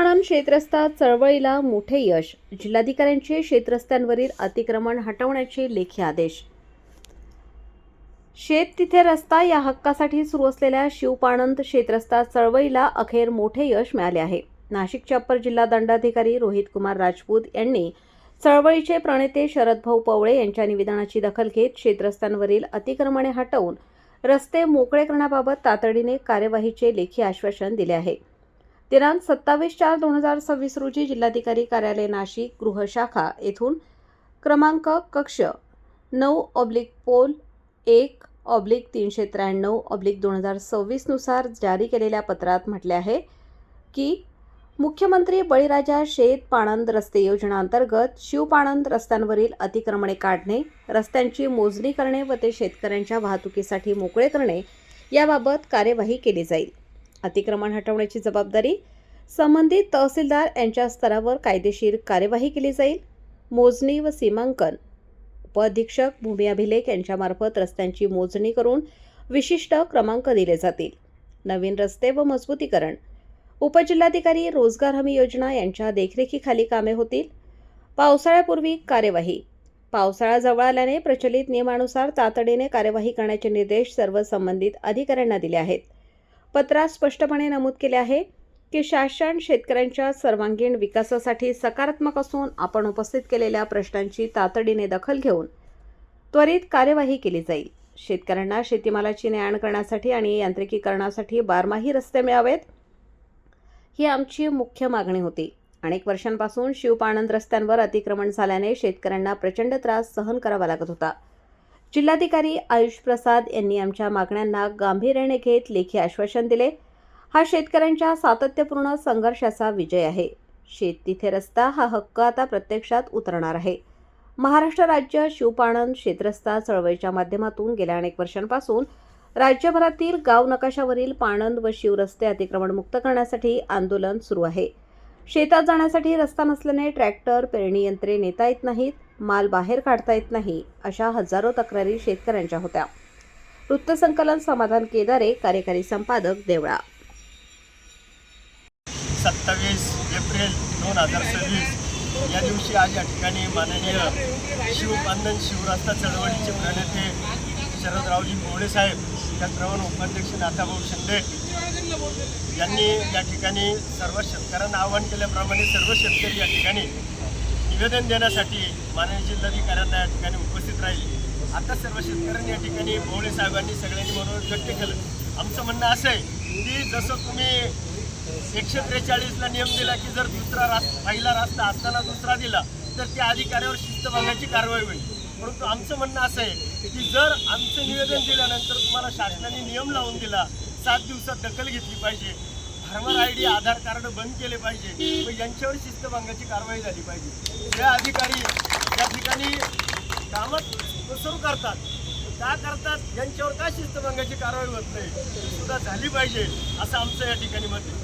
शिवपाणंद शेतरस्ता चळवळीला मोठे यश. जिल्हाधिकाऱ्यांचे शेतरस्त्यांवरील अतिक्रमण हटवण्याचे लेखी आदेश. शेत तिथे रस्ता या हक्कासाठी सुरू असलेल्या शिवपाणंद शेतरस्ता चळवळीला अखेर मोठे यश मिळाले आहे. नाशिकचे अप्पर जिल्हा दंडाधिकारी रोहित कुमार राजपूत यांनी चळवळीचे प्रणेते शरद भाऊ पवळे यांच्या निवेदनाची दखल घेत शेतरस्त्यांवरील अतिक्रमणे हटवून रस्ते मोकळे करण्याबाबत तातडीने कार्यवाहीचे लेखी आश्वासन दिले आहे. दिनांक 27/4/2026 रोजी जिल्हाधिकारी कार्यालय नाशिक गृह शाखा येथून क्रमांक कक्ष 9/पोल 1/393/2026 नुसार जारी केलेल्या पत्रात म्हटले आहे की मुख्यमंत्री बळीराजा शेत पाणंद रस्ते योजना अंतर्गत शिवपाणंद रस्त्यांवरील अतिक्रमणे काढणे, रस्त्यांची मोजणी करणे व ते शेतकऱ्यांच्या वाहतुकीसाठी मोकळे करणे याबाबत कार्यवाही केली जाईल. अतिक्रमण हटवण्याची जबाबदारी संबंधित तहसीलदार यांच्या स्तरावर कायदेशीर कार्यवाही केली जाईल. मोजणी व सीमांकन उपअधीक्षक भूमी अभिलेख यांच्यामार्फत रस्त्यांची मोजणी करून विशिष्ट क्रमांक दिले जातील. नवीन रस्ते व मजबूतीकरण उपजिल्हाधिकारी रोजगार हमी योजना यांच्या देखरेखीखाली कामे होतील. पावसाळ्यापूर्वी कार्यवाही. पावसाळा जवळ आल्याने प्रचलित नियमानुसार तातडीने कार्यवाही करण्याचे निर्देश सर्व संबंधित अधिकाऱ्यांना दिले आहेत. पत्रात स्पष्टपणे नमूद केले आहे की शासन शेतकऱ्यांच्या सर्वांगीण विकासासाठी सकारात्मक असून आपण उपस्थित केलेल्या प्रश्नांची तातडीने दखल घेऊन त्वरित कार्यवाही केली जाईल. शेतकऱ्यांना शेतीमालाची ने-आण करण्यासाठी आणि यांत्रिकीकरणासाठी बारमाही रस्ते मिळावेत ही आमची मुख्य मागणी होती. अनेक वर्षांपासून शिवपाणंद रस्त्यांवर अतिक्रमण झाल्याने शेतकऱ्यांना प्रचंड त्रास सहन करावा लागत होता. जिल्हाधिकारी आयुष प्रसाद यांनी आमच्या मागण्यांना गांभीर्याने घेत लेखी आश्वासन दिले. हा शेतकऱ्यांच्या सातत्यपूर्ण संघर्षाचा विजय आहे. शेत तिथे रस्ता हा हक्क आता प्रत्यक्षात उतरणार आहे. महाराष्ट्र राज्य शिवपाणंद शेतरस्ता चळवळीच्या माध्यमातून गेल्या अनेक वर्षांपासून राज्यभरातील गाव नकाशावरील पाणंद व शिवरस्ते अतिक्रमणमुक्त करण्यासाठी आंदोलन सुरू आहे. शेतात जाण्यासाठी रस्ता नसल्याने ट्रॅक्टर, पेरणी यंत्रे नेता येत नाहीत, माल बाहेर काढता येत नाही, अशा हजारो तक्रारी शेतकऱ्यांच्या होत्या. वृत्तसंकलन समाधान केदारे, कार्यकारी संपादक, देवळा. 27 एप्रिल 2026 या दिवशी आज या ठिकाणी माननीय शिवपाणंद शिवरस्ता चळवळीचे प्रणेते शरदरावजी पवळे साहेब, त्याचप्रमाणे उपाध्यक्ष नाथाभाऊ शिंदे यांनी या ठिकाणी सर्व शेतकऱ्यांना आवाहन केल्याप्रमाणे सर्व शेतकरी या ठिकाणी निवेदन देण्यासाठी माननीय जिल्हाधिकाऱ्यांना या ठिकाणी उपस्थित राहिले. आता सर्व शेतकऱ्यांनी या ठिकाणी पवळे साहेबांनी सगळ्यांनी मनोगत व्यक्त केलं. आमचं म्हणणं असं आहे की जसं तुम्ही 143ला नियम दिला की जर पहिला रस्ता असताना दुसरा दिला तर त्या अधिकाऱ्यावर शिस्तभंगाची कारवाई होईल. परंतु आमचं म्हणणं असं आहे की जर आमचं निवेदन दिल्यानंतर तुम्हाला शासनाने नियम लावून दिला, 7 दिवसात दखल घेतली पाहिजे, फार्मर ID आधार कार्ड बंद केले पाहिजे, व यांच्यावर शिस्तभंगाची कारवाई झाली पाहिजे. जे अधिकारी या ठिकाणी कामात सुरू करतात का करतात, यांच्यावर का शिस्तभंगाची कारवाई होत नाही, सुद्धा झाली पाहिजे असं आमचं या ठिकाणी मत आहे.